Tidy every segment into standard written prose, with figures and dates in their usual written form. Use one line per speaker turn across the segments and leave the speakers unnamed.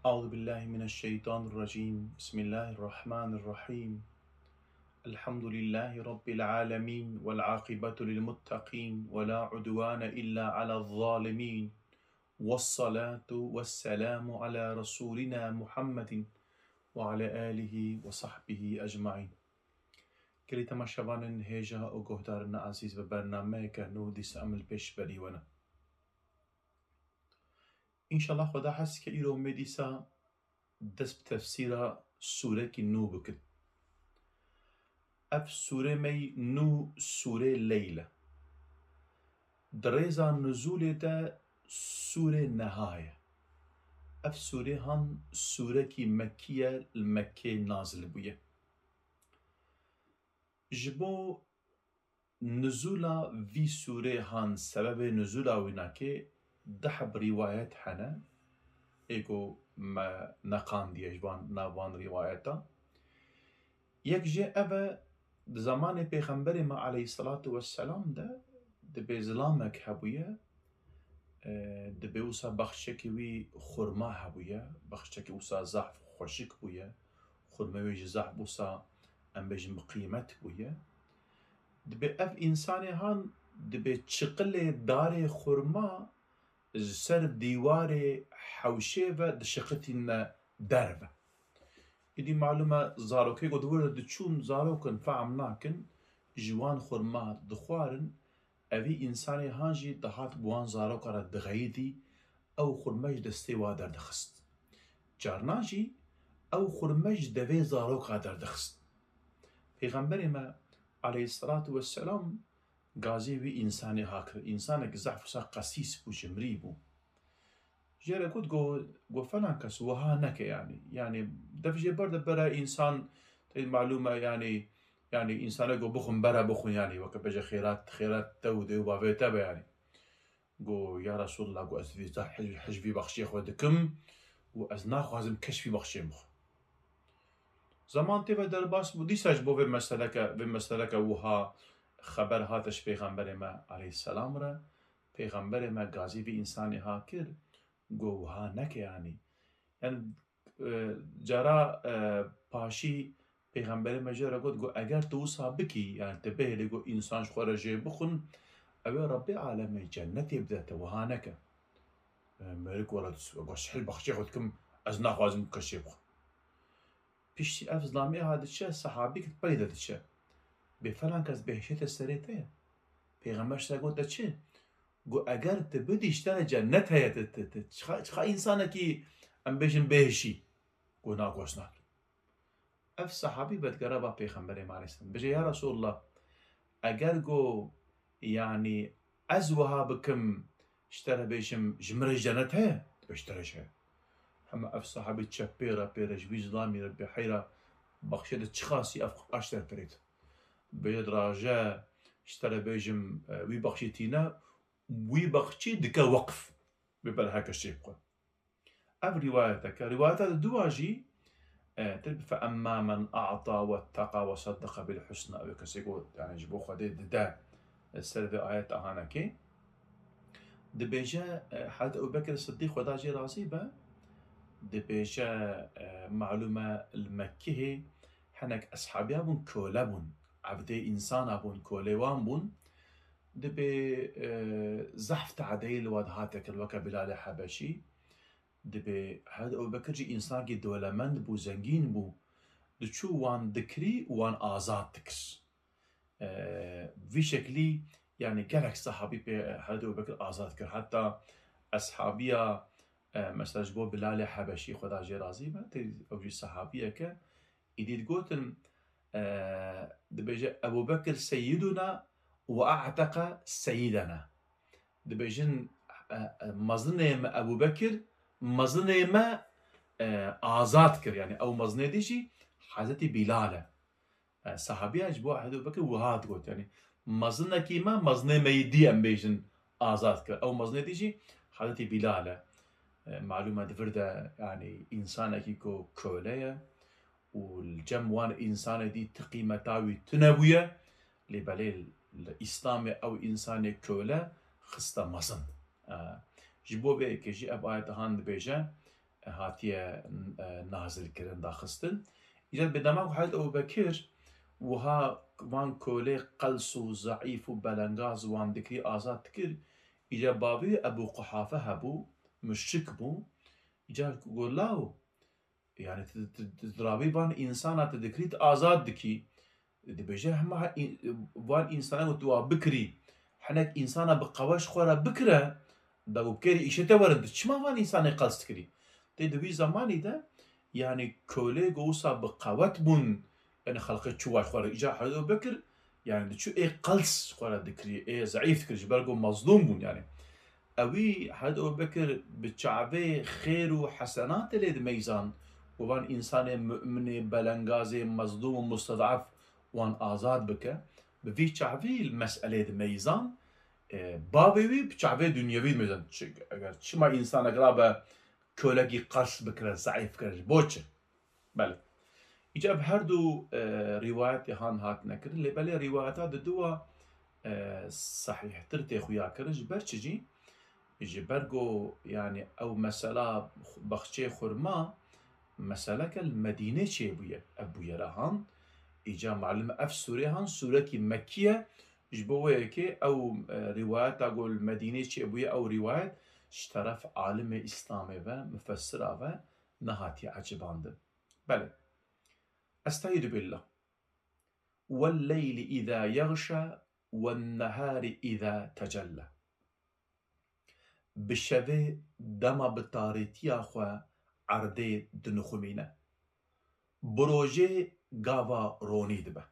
أعوذ بالله من الشيطان الرجيم. بسم الله الرحمن الرحيم. الحمد لله رب العالمين والعاقبة للمتقين ولا عدوان إلا على الظالمين، والصلاة والسلام على رسولنا محمد وعلى آله وصحبه أجمعين. كلي تماشاوان هيجا أو گهدارنا عزيز ببرنامه كهنو ديس أمل بيش بريوانا إن شاء الله خدا حس كإيرو مديسا دس بتفسير سورة كنو بكت. اف سوره مي نو سوره ليلة دريزا نزول دا سوره نهاية. اف سوره هن سوره كي مكية المكي نازل بوية. جبو نزولا في سوره هن سبب نزولا ويناكي دحب روايات حنا ايكو ما نقان دي اجبان نابان رواياتا يك جي ابا زمان پیغمبر ما عليه الصلاة والسلام ده دبي زلامك هبوية دبي وسا بخشكي وي خرما هبوية بخشكي وسا زحف خوشك بوية خرما ويجي زحف وسا ام بيجي مقيمت بوية دبي اف انساني هان دبي تشقل داري خرما سر ديواري حوشيفة دشقتين دربة. إدي معلومة زاروكي قد ورد تشون زاروكن فعمناكن جوان خرما دخوارن اوی انسانی هانجی دهات بوان زارو کرا دغیدی او خرمج دستی وا در دخست جارناجی او خرمج دوی زارو کرا در دخست. پیغمبر ما علیه الصلاة والسلام گازی وی انسانی هاکر انسانك زعف سا قسيس بو جمري بو جيرا قد قو فلان كس وها نك يعني دفجي برد برا انسان معلومة يعني انسان قو بخن برا بخن يعني وكبجا خيرات تودي وبافي تبا يعني قو يا رسول الله قو أزفي حجفي بخشي خودكم وأزنا خوازم كشفي بخشي مخ زمان تبا درباس بو ديساج بو في مسألة وها خبر هاتش پیغمبر ما عليه السلام را پیغمبر ما غازي في إنساني هاكر قو وها نك يعني جارا پاشی پیغمبر مجرد گفت گو اگر تو سابکی يعني تبه لگو انسان شخور جي بخون اوی رب عالم جنتي بدأت وهانك مالك ورد وشحل بخشي خودكم از ناخوازم كشي بخ بيشتي اف ظلامي هذا الشيء صحابي كت بريدة الشيء بفلان كز بهشت السريتة پیغمبر شتا قلت چه گو اگر تبدي اشترى جنت هي تخا انسانكي ام بيجن بهشي قو ناقوشنات اف صحابي بتقربا پیغمبر مارستن بجي يا رسول الله اگر قو يعني ازوها بكم اشترى بيشم جمر جنت هي باشتريش هي هما اف صحابي تشبيرا بيرا جبي ظلامي ربي حيرا بخشد تشخاصي اف اشتر بريد بيد راجا اشترى بيجم وي بخشيتينا وي بخشي دكا وقف ببل هكا الشيء اف روايتك روايتك دواجي فأما من أعطى واتقى وصدق بالحسنى أو كسيقول يعني جبو خدي دا السلف آيات أهانكي دبيجا حد أبو بكر الصديق وداجي راسي با دبيجا معلومة المكيه حنك أصحابي بون كولابون عبدي إنسان بون كوليوان بون دبي زحف تعديل ودهاتك الوكا بلال حبشي دبي هذا أبو بكر جي إنسان جي دولمند بو زنجين بو دچو وان دكري وان آزاد تكس في شكلي يعني قالك صحابي هذا أبو بكر آزاد كر حتى أصحابيا مثلا جبو بلال حبشي خدا جي رازي ما تري أوجي صحابيا كا إدي تقولن دبي أبو بكر سيدنا وأعتق سيدنا دبيجن مزنه أبو بكر مزنه ما آزاد كر يعني أو مزنه ديشي حضرت بلال صحابي أجبو أبو بكر وهاد قلت يعني مزنه كيما مزنه ميدي أم بيجن آزاد كر أو مزنه ديشي حضرت بلال معلومة دفرده يعني إنسان أكيكو كولية والجم وان إنسان دي تقيمة تاوي تنبوية لبالي الإسلام أو إنسان كولة خستا مزن جبو بي كجي أب آيات هان بيجا هاتیه نازل کردن داخستن ایجا به دماغ حضرت ابوبکر وها وان کوله قلص و ضعیف و بلنگاز وان دکری آزاد کر ایجا بابی ابو قحافه هبو مشرک بو ایجا گولاو يعني ترابي بان إنسانة تذكريت آزاد دكي دبجه هم وان إنسانة وتوا بكري حنك إنسانة بقواش خورا بكرة دابو بكري إيشته ورد شما وان إنسانة قلص تكري تدوي زماني ده يعني كولي قوسا بقوات بون يعني خلقت شواش خورا إجا حدو بكر يعني شو إيه قلص خورا دكري إيه ضعيف تكري جبرقو مظلوم بون يعني أوي حدو بكر بتشعبه خير وحسنات اللي ميزان وان إنسان مؤمن بلنغازي مظلوم ومستضعف وان آزاد بك بفي شعبي المسألة ميزان بابي بشعبي دنيوي ميزان اگر شما إنسان اقرابه كولگي قرص بكره ضعيف كره بوچه بله إجاب هر دو روايات هان هات نكر اللي بله رواياتات دوا صحيح ترتي خويا كرج برچجي جبرگو يعني او مسألة بخشي خرما مسألة المدينة شي أبويا رهان إجا معلم أف سورة هان سورة مكية جبوه كي أو رواية أقول مدينة شي أبويا أو رواية اشترف عالم إسلامي و مفسرة و نهاتي عجباند بله أستعيذ بالله والليل إذا يغشى والنهار إذا تجلى بشوه دما بتاريتي أخوة عرده دنخمينه بروجه گاوا رونی دبه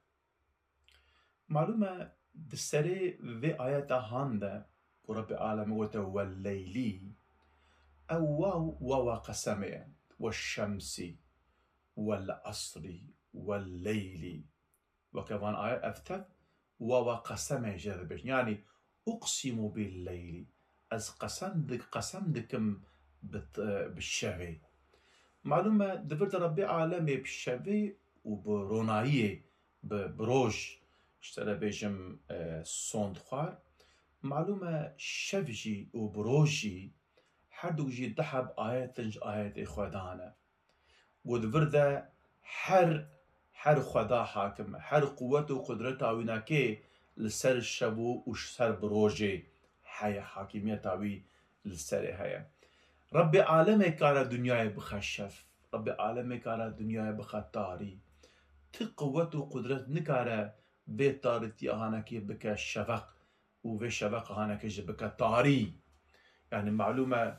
معلومه دسره و آیت هانده رب العالمین وته واللیلی او واو قسمه والشمس والعصر والليل وكمان آية أفتت واو قسمه جذبش يعني أقسم بالليل از قسم دكم بالشوي معلومة دفرت ربي عالمي بالشوي وبروناية بروج اشترى بيجم صوند خوار معلومة شفجي وبروجي حدو جي دحب آيات خدانا ودفرت حر خدا حاكم حر قوته وقدرته ويناكي لسر الشبو وش سر بروجي حيا حاكمية تاوي لسر هيا ربي عالمي كارا دنياي بخشف ربي عالمي كارا دنياي بخطاري تقوته وقدرت نكارا بيت طارتي هانكي بك شفق وفي شفق هانكي جبك طاري يعني معلومة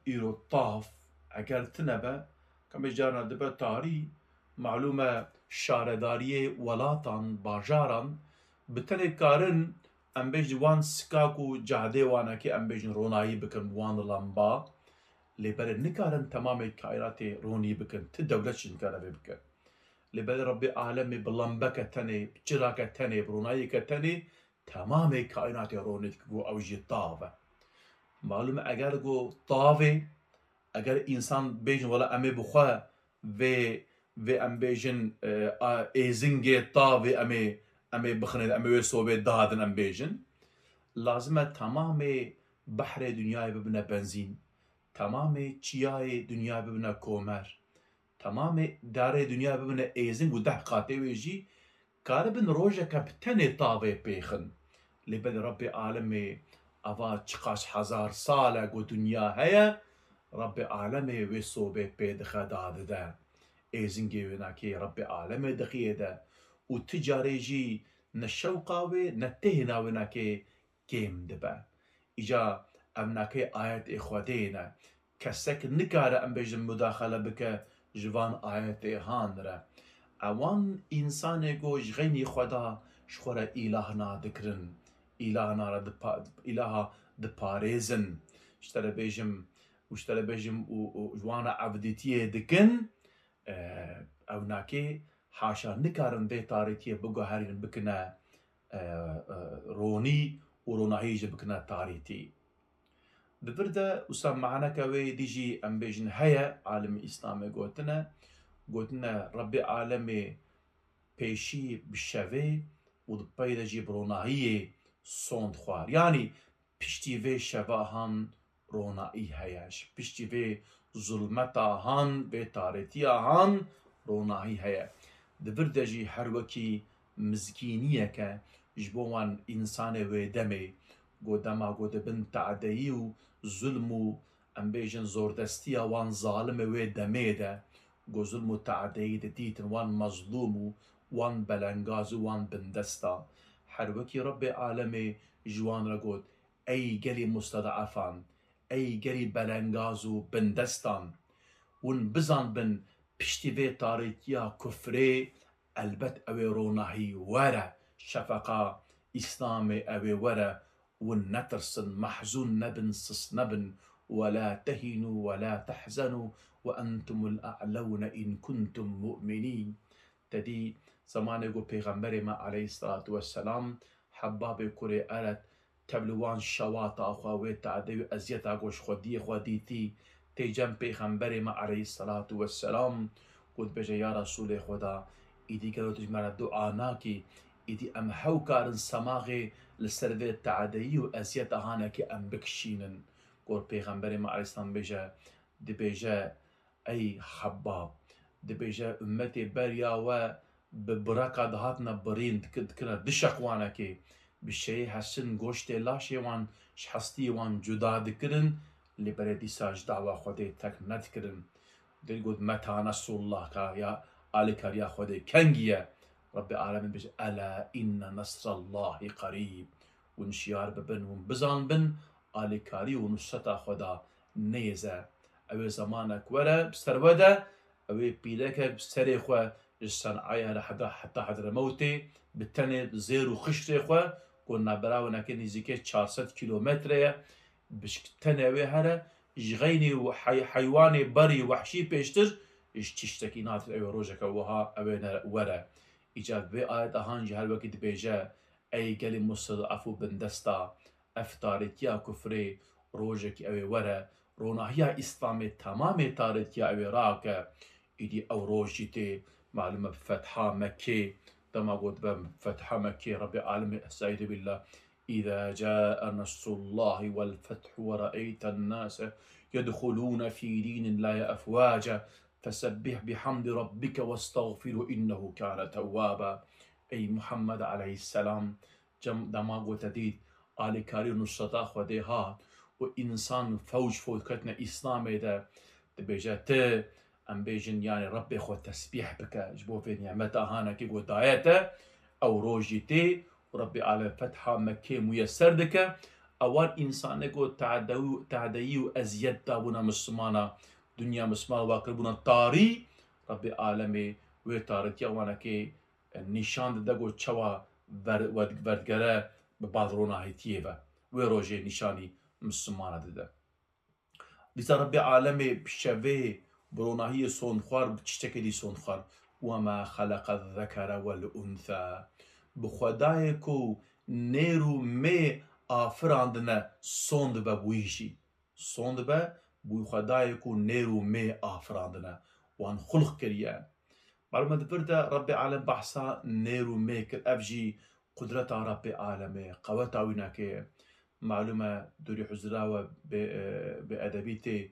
إيرو الطاف أجر تنبا كما جارنا دبا طاري معلومة شاردارية ولاتان باجاران بتني كارن ام بيج وان سكاكو جهدي وانا كي ام بيج روناي بكن وان لامبا لبر نكارن تمام كائناتي روني بكن تدولتش نكارا بكن لبر ربي عالمي بلامبكة تني بجراكة تني برونايكة تني تمام كائناتي روني تكو او جي طافة معلومة اگر جو طافة اگر انسان بيجن ولا امي بخوا في ام بيجن ايزنجي طافة امي بخند امي وصوبة دادن ام بيجن لازمه تمام بحر دنياي ببنى بنزين تمام چياي دنياي ببنى كومر تمام دار دنياي ببنى ايزنج وده قاتي ويجي كاربن روجا كابتني طافة بيخن لبل ربي عالمي افا چقاش هزار سالة قو دنيا هيا ربي عالمي وصوبة بيدخا داد ده ايزنجي وناكي ربي عالمي دخيه ده وتجاري جي نشوقاوي نتهنا وناكي كيم دبا إجا أمناكي آيات إخواتينا كسك نكارة أم بيجن مداخلة بك جوان آيات هانرا اوان إنسان جو جغيني خدا شخورا إلهنا ذكرن إلهنا إلها دباريزن اشترى بيجم وجوانا عبدتيه دكن او ناكي حاشا نكارن دي تاريتيه بقو هارين بكنا روني وروناهيج بكنا تاريتي ببرده وسمعنا كوي ديجي ام بيجن هيا عالم اسلامي قوتنا ربي عالمي بيشي بالشافي ودبايدا جي بروناهيه صوند خوار يعني بشتي في شفاهان رونائي هياش بشتي في ظلمتا هان به تارتیا هان روناهی هەیە. دبردەژی هەروەکی مزگینیەکە ji bo wan însanê wê demê got dema got dibin teedeyî û zulm û em bêjin zordestiya wan zalimê wê demê de got zulm û teedeyî didîtin wan mezlûm û wan belengaz û wan bindesta. Herwekî Rebbê Alemê ji wan re got ey gelî mustedefan, ey gelî belengaz û bindestan, hûn bizanbin piştî vê tarîkiya kufrê elbet ew ê ronahî were. Şefeqa İslamê ew ê were, hûn netirsin, mehzûn nebin, sis nebin. وَلَا تَهِنُوا وَلَا تَحْزَنُوا وَأَنْتُمُ الْأَعْلَوْنَ إِنْ كُنْتُمْ مُؤْمِنِينَ. Tedî zamanê ku Pêxemberê me aleyhissalatu vesselam Hebbabê kurê eret tevli wan şewata xwe wê teedê û eziyeta goşxwediyê xwe dîtî tê cem Pêxemberê me aleyhissalatu vesselam got bêje ya Resûlê Xweda îdî gelo tu ji me re du'a nakî îdî em hew karin semaxê li ser vê teedeyî û eziyeta hanekî em bikişînin. Got Pêxemberê me aleyhisselam bêje dibêje ey Hebbab, dibêje ümmetê beriya we bi bireka dihatine birîn dikine dişek wanekê bi şeyê hesin goştê laşê wan ji hestiyê wan cuda dikirin lê berê dîsa ji dawa Xwedê tek nedikirin. Dê got meta nesrullah ka ya alîkariya Xwedê kengî ye. Rebbê Alemîn bêje ela inne nesrallahî qerîb. Hûn şiyar bibin hûn bizanbin alîkarî û nusreta Xweda nêze. Ew ê zemanek were bi ser we de ew ê pîlekek bi serê xwe ji Sencayê heta Hedremewtê bi tenê zêr û xiştê xwe ku navberawinekê nîzîkî 400 kîlometre ye bi tenê wê here ji xeynî û heywanê berî wehşî pêştir ji tiştekî natin ew ê rojeke wiha ew ê were. Îca vê ayeta han jî her wekî dibêje ey gelî mustedef û bindesta ev tarîkiya kufrê rojekî ew ê were ronahiya Îslamê temamê tarîkiya ew ê rake. Îdî ew roj jî tê malum e fetha Mekkê dema got be fetha Mekkê Rebbê Alemî estaizu billah إذا جاء نصر الله والفتح ورأيت الناس يدخلون في دين الله أفواجا فسبح بحمد ربك واستغفره إنه كان توابا. Ey Muhammed aleyhisselam dema got dît alîkarî nusreta Xwedê hat û însan fewç ketine Îslamê de dibêje ti em bêjin yanî Rebbê xwe tesbîh bike ji bo vê nimeta hanekî got daye te ew roj jî tê û Rebbê Alem fetha Mekkê muyesser dike. Ewan însanê got teedeyî û eziyet dabûna Mislimana dunya Misliman wa kirbûna tarî Rebbê Alemê wê tarikiya wanekê nîşan dide got çawa werdgere bi baz ronahîtiyê ve wê rojê nîşanî Mislimana dide. Dîsa Rebbê Alemê bi şevê bi ronahiyê sonxwar bi tiştekê dî sonxwar وَمَا خَلَقَ الذَّكَرَ وَالْأُنْثَى bi Xwedayê ku nêr û mê afirandine son dibe bûyî jî. Son dibe bû Xwedayê ku nêr û mê afirandine wan xulq kiriye. Malum e di vir de Rebbê Alem behsa nêr û mê kir ev jî qudreta Rebbê Alemê qeweta wînekê ye. Malum e durî huzura we bi edebî tê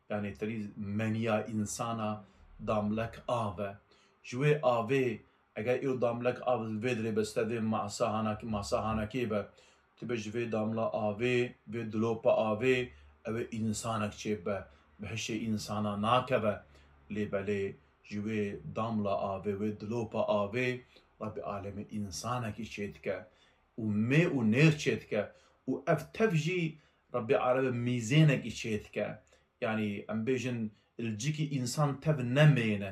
yanî terî meniya însana damlek av e. Ji wê avê eger îro damlek av li vê dirê biste vê masa hanekê be tu bê ji vê damla avê vê dilopa avê ew ê însanek çêbibe bi hişê însana nakeve. Lê belê ji wê damla avê wê dilopa avê Rebbê Alemê însanekî çê dike û mê û nêr çê dike û ev tev jî Rebbê Alemê mîzênekî çê dike. Yani em bêjin ilcikî însan tev ne mêne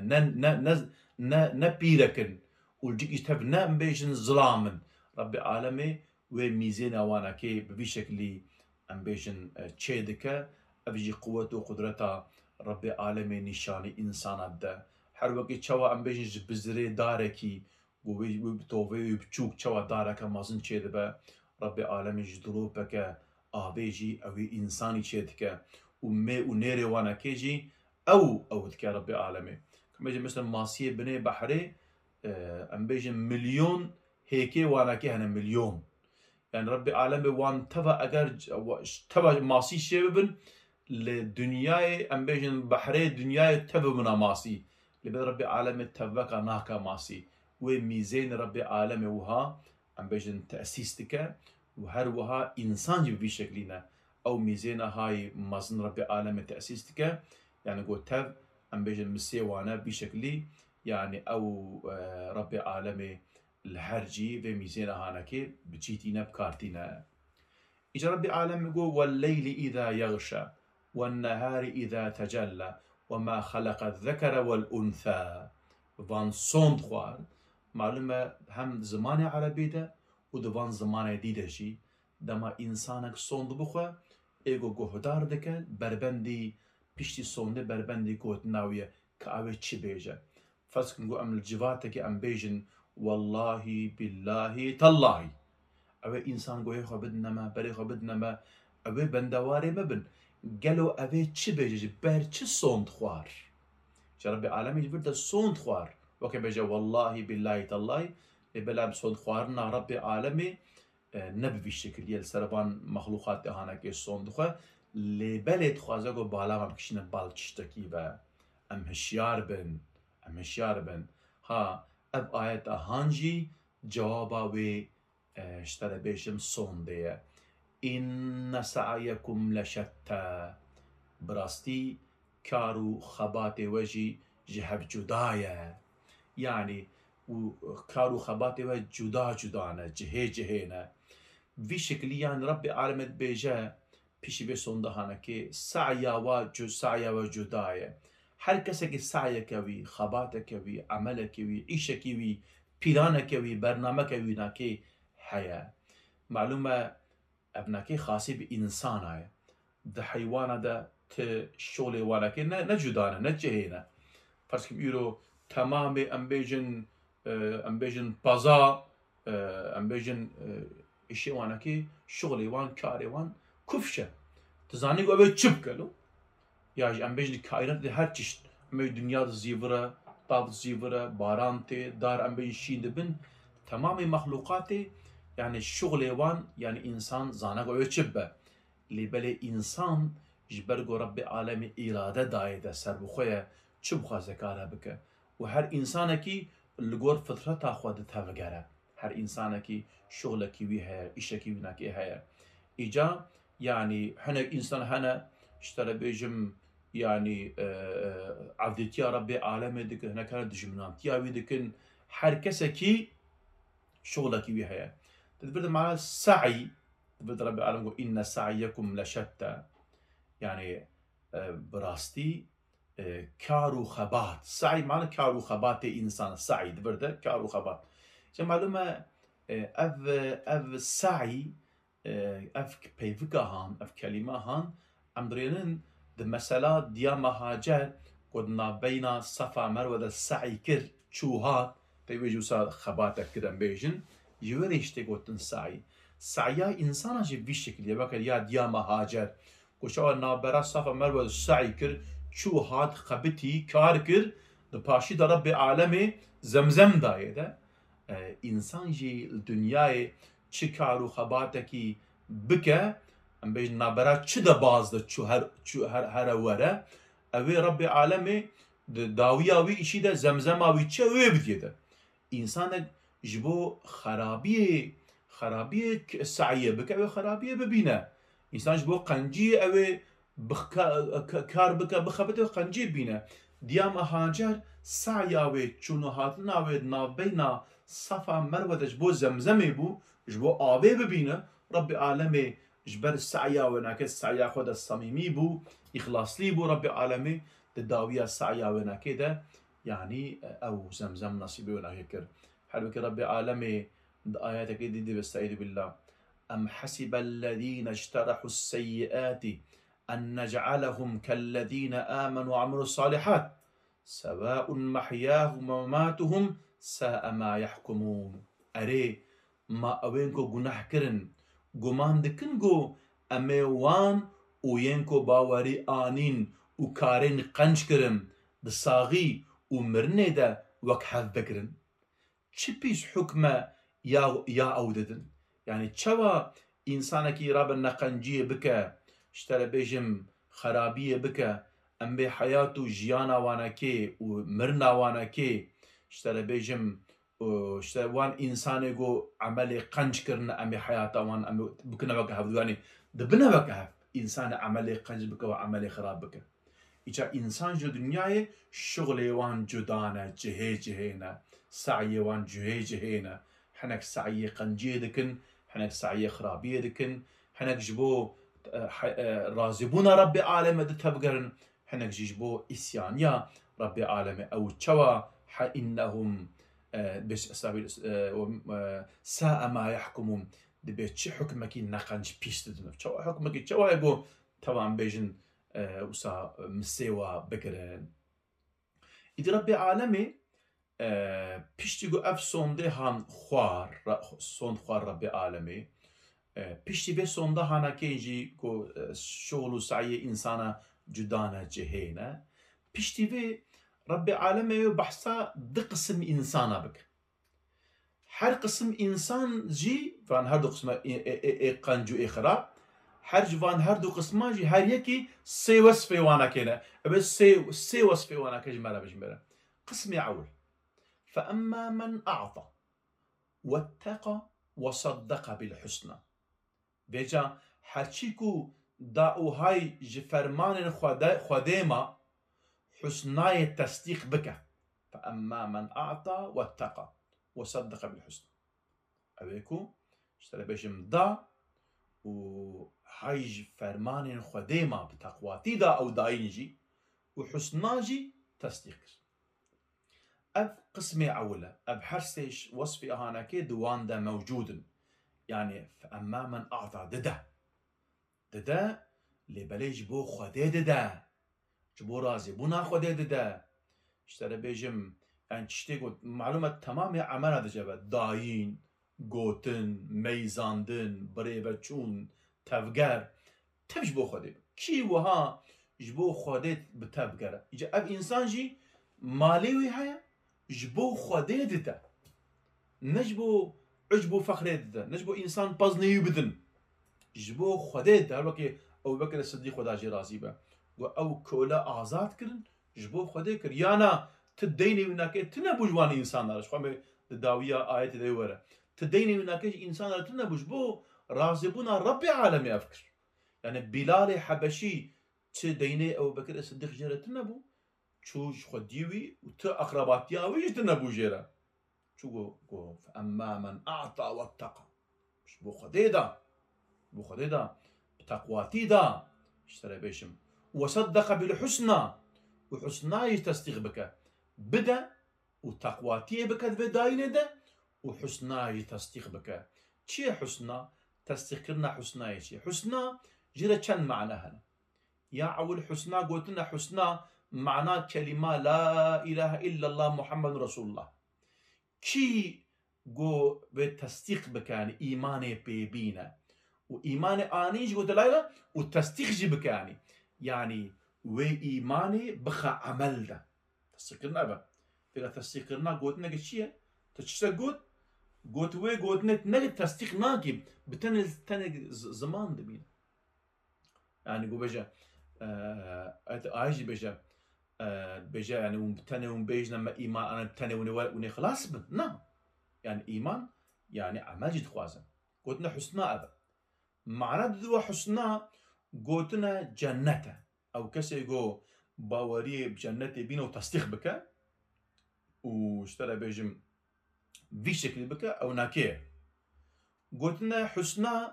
ne pîrekin û ilcikî tev ne em bêjin zilamin. Rebbê Alemê wê mîzêna wanekê bi vî şeklî em bêjin çê dike. Ev jî quwet û qudreta Rebbê Alemê nîşanî însana dide. Her wekî çawa em bêjin ji bizirê darekî wê tovê wî biçûk çawa dareke mezin çê dibe Rebbê Alemê ji dilopeke avê jî ew ê însanî çê dike û mê û nêrê wanekê jî ew dike Rebbê Alemê. Em bêjin mesela masiyê binê behrê em bêjin milyon hêkê wanekê hene milyon. Yani Rebbê Alemê wan teva eger teva masî şê bibin لدنياي ام بيجن بحري دنياي تب منا ماسي لبد ربي عالمي تبكا ناكا ماسي وميزين ربي عالمي وها ام بيجن تأسيستك وهر وها انسان جي شكلنا او ميزينا هاي مازن ربي عالمي تأسيستك يعني قو تب ام بيجن مسيوانا بشكلي يعني او ربي عالمي الهرجي وميزينا هانكي بجيتينا بكارتينا. إجا ربي عالم يقول والليل إذا يغشى والنهار إذا تجلى وما خلق الذكر والأنثى فان صوند خوار معلومة هم زمان عربي ده ودوان زمان ديده شي دما إنسانك صوند بخوا إيغو گهدار دكن بربندي پشتي صونده بربندي گوت ناوية كاوه چي بيجا فرض كنقول أم الجواتك أم بيجن والله بالله تالله اوه انسان گوهی خو بدنما بری خو بدنما اوه بندواره مبن گلو اوه چی بيجي بر چی صوند خوار چه ربي عالمي جبرد صوند خوار وكي بيجي والله بالله تالله بلا بصوند خوارنا ربي عالمي نبي بالشكل يل سربان مخلوقات هانا كي صوند خو لبلد خوازاگو بالا ما بكشين بالچشتكي و ام هشيار بن ها اب آيات هانجي جوابا وي اشترى بيشم صوندية إن سعيكم لشتى براستي كارو خباتي وجي جهب جداية يعني كارو خباتي وجي جدانا جهينا في شكلي يعني ربي عالمت بيجا بيشي بي صوندهانا كي سعيا وجداية هر کسی که سعی کوی خبات کوی عمل کوی عیش کوی پیران کوی برنامه کوی ناکی حياة معلومة ابناكي خاصي بإنسان هاي ده حيوانة ده تشولي واناكي نجدانا نجهينا فرس بيقولوا تمامي ام بيجن بازا ام بيجن اشي واناكي شغلي وان كاري وان كفشة تزاني قو ابي تشبكلو يعني ام بيجن كائنات ده هر چشت ام دنيا زيفرة طاب زيفرة بارانتي دار ام بيجن شين دبن تمامي مخلوقاتي يعني الشغل وان يعني انسان زانق ويتشبه اللي بلي انسان جبرقو ربي عالمي اراده دايده سر بخويا تشبخا زكارة بك وهر انسانكي اللي قور فطرتها خودتها وقرا هر انسانكي شغلكي ويها اشكي وناكي هيا اجا يعني حنا انسان هنا اشترى بيجم يعني عبدتيا ربي عالمي دك هنا كانت دجمناتيا ويدكن هر كسكي شغلك ويها تبدأ مع السعي تبدأ ربي العالمين يقول إن سعيكم لشتى يعني براستي كارو خبات سعي معنى كارو خبات إنسان سعي تبدأ كارو خبات معلومة اف سعي اف بيفكا هان اف كلمة هان امدرينن ده مسألة ديا مهاجر قدنا بين صفا مروة السعي كر شوهات بيجو صار خباتك كده بيجن يوريش تقولن سعي إنسان جي بشكل يبقى يا ديا مهاجر وشو نابرا صفا مروة السعي كر شو هاد خبتي كار كر دباشي ده ربي عالمي زمزم دايده إنسان جي الدنيا چكارو خباتكي بكا ام بيجن نابرا چه ده باز ده چو هر وره اوه ربي عالمي داويا وي اشي ده زمزما وي چه اوه بديه إنسان جبو خرابية سعيه بك اوه خرابية ببينه إنسان جبو قنجي اوه كار بك بخبته قنجي بينه ديام هاجر سعيا وي چونو هاتنا وي نابينا صفا مروه جبو زمزمي بو جبو آبي ببينه ربي عالمي جبر السعيا وناكي السعيا خود الصميمي بو إخلاص لي بو ربي عالمي داوية السعيا وناكي ده يعني او زمزم نصيبي وناكي كر حلو كي ربي عالمي آياتك دي بستعيذ بالله أم حسب الذين اجترحوا السيئات أن نجعلهم كالذين آمنوا وعملوا الصالحات سواء محياهم ومماتهم ساء ما يحكمون أري ما أوينكو جناح كرن گمان دکن گو امیوان و ینکو باوری آنین و کارین قنج کرن دساغی و مرنه ده وک حف بکرن چی پیش حکمه یا اوددن يعني چوا انسانكي راب النقنجية بك اشترى بيجم خرابية بك ام بي حياتو جيانا وانا كي ومرنا وانا كي اشترى بيجم اشترى وان انسان يقو عملي قنج كرنا امي حياته وان امي بكنا بك هف يعني دبنا بك هف انسان عملي قنج بك وعملي خراب بك إيجا إنسان جو دنياي شغلي وان جدانا جهي جهينا سعي وان جهي جهينا حنك سعي قنجي دكن حنك سعي خرابية دكن حنك جبو رازبونا ربي عالم تبقرن حنك جبو إسيانيا ربي عالم أو تشوا إنهم بس ساء ما يحكمون دبيت شي حكمك نقنج بيستدن تشوا حكمك تشوا يبو طبعا بيجن وسا مسيوا بكرن إذا ربي عالمي بيشتيغو أف سونده هان خوار سون خوار ربي عالمي بيشتي بي سونده هانا كيجي كو شغل سعي إنسانا جدانا جهينا بيشتي بي ربي عالمي بحثا دي قسم إنسانا بك هر قسم إنسان جي فان هر دو قسم قنجو إخراب هر جوان هر دو قسمه جي هر يكي سي وصفه وانا كينا بس سي وصفه وانا كجمرة بجمرة قسم أول فأما من أعطى واتقى وصدق بالحسنى بيجا هرچيكو داو هاي جفرمان خديما حسناي تصديق بك فأما من أعطى واتقى وصدق بالحسنى أبيكو اشترى بيجم دا و هاي فرمان خديما بتقواتي دا أو داينجي وحسناجي تصديق أب قسمي أولى أب حرسيش وصفي أهانكي دوان دا موجود يعني فأما من أعطى ددا لبلي جبو خدي ددا جبو رازي بونا خدي ددا اشترى بيجم يعني تشتيقو معلومة تمامي عمانا دجابة داين گوتن ميزاندن بريبچون تفگر تبش بو خودی کی وها جبو خودت بتفگر اجا اب انسان جی مالوي هيا جبو خودت ده نجبو عجبو فخرت ده نجبو انسان بزني بدن جبو خودت ده الوقت ابو بكر الصديق خدا جي راضي به او كولا آزاد کرن جبو خودت کر یانا تديني وناك تنبو جوان انسان دارش خو داوية آيات دي ورا تديني وناكش إنسان تنبوش بو رازبونا ربي عالمي أفكر يعني بلال حبشي تديني أو بكر الصديق جيرا تنبو تشوش خديوي وت أقرباتياوي تنبو جيرا شو جو فأما من أعطى واتقى مش بو خديدا بتقواتي دا اشترى بيشم وصدق بالحسنى وحسنى تصديق بك بدا وتقواتي بك بداينه ده وحسنى تصديق بك چي حسنى تصديق لنا حسنى شي حسنى جرى كان معناها يا اول حسنى قلت لنا حسنى معناه كلمه لا اله الا الله محمد رسول الله كي جو بالتصديق بكاني ايماني بيبينا وايماني انيج قلت لا والتصديق جي بكاني يعني وايماني بخا عمل ده تصديق لنا بقى فيها تصديق لنا قلت لنا شيء تشتغل قلت وي قلت نت تصديق ناقب بتن زمان دبين يعني قو بجا ايجي بجا بجا يعني ومتني ومبيج لما ايمان انا تني وني خلاص نعم يعني ايمان يعني عمل جد خوازن قلتنا حسنى ابا معنى ذو حسنى قلتنا جنته او كسي يقول باوري بجنته بينه وتصديق بك واشترى بيجم في شكل بك او ناكيه قلتنا حسنى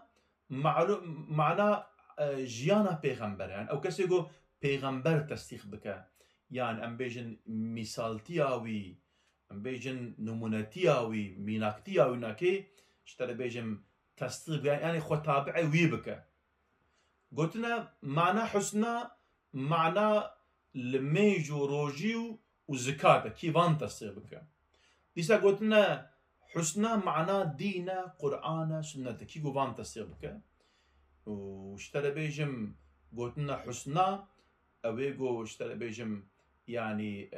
معنى جيانا پیغمبر يعني او كسي يقول پیغمبر تصديق بك يعني ام بيجن مثالتياوي ام بيجن نمونتياوي ميناكتياوي ناكي اشترى بيجم تصديق يعني خو تابعي ويبك قلتنا معنى حسنى معنى لميجو روجيو وزكاة كيفان تصديق بك لسا قلتنا حسنى معنى دينا قرآن سنة كي قوان تصديق بك واشترى بيجم قلتنا حسنى اويجو اشترى بيجم يعني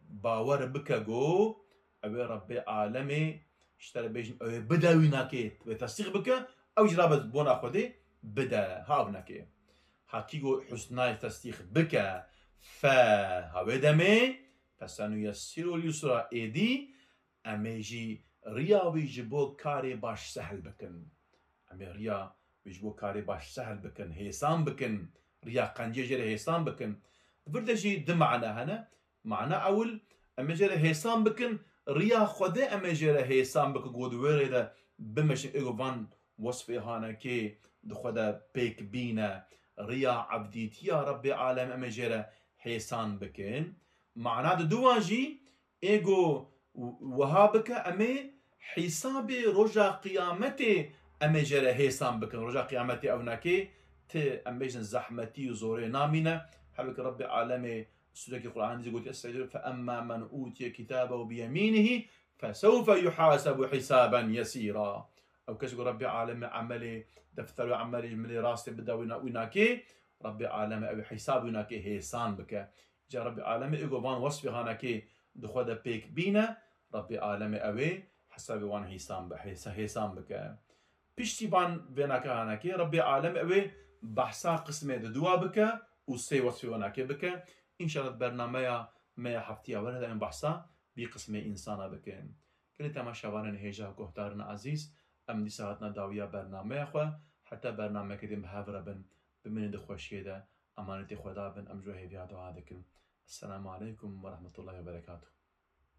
باور بك جو اوي ربي عالمي اشترى بيجم اوي بدا ويناكي تصديق بك او جرابة بونا خودي بدا هاوناكي حكيجو حسناي تصديق بك فهاوي دمي فسنيسر اليسرى ايدي اميجي ريا ويجبو كاري باش سهل بكن امي ريا ويجبو كاري باش سهل بكن هيسان بكن ريا قنجيجر هيسان بكن فردجي دمعنا هنا معنا اول اميجر هيسان بكن ريا خده اميجر هيسان بك قود ويريدا بمش ايغوان وصفي هانا كي دخدا بيك بينا ريا عبديت يا ربي عالم اميجر هيسان بكن معنا دواجي ايغو وهابك امي حسابي رجا قيامتي اميجر هيسان بكن رجا قيامتي او ناكي ت اميجن زحمتي وزوري نامينا حبك ربي عالمي سورة القرآن يقول يستعجل فأما من أوتي كتابه بيمينه فسوف يحاسب حسابا يسيرا أو كشف ربي عالمي عملي دفتر عملي ملي راسي بدا ويناكي ربي عالمي أو حساب ويناكي هيسان بك جا ربي عالمي إيقو فان وصفي هاناكي دخودا بيك بينا ربي عالمي أوي حسابي وان هيسان بك بيشتي بان بيناكا هاناكي ربي عالمي أوي بحثا قسمي دوا بك وسي وصفي وناكي بك إن شاء الله برنامج ما حفتيا ولا دائما بحثا بقسم إنسانا بكين كل تماشا وانا هيجا كهتارنا عزيز أم دي ساعتنا داوية برنامج خو حتى برنامج كديم هافرا بن بمن دخوشي ده أمانتي خدا بن أم جوهي بيادو عادكم السلام عليكم ورحمة الله وبركاته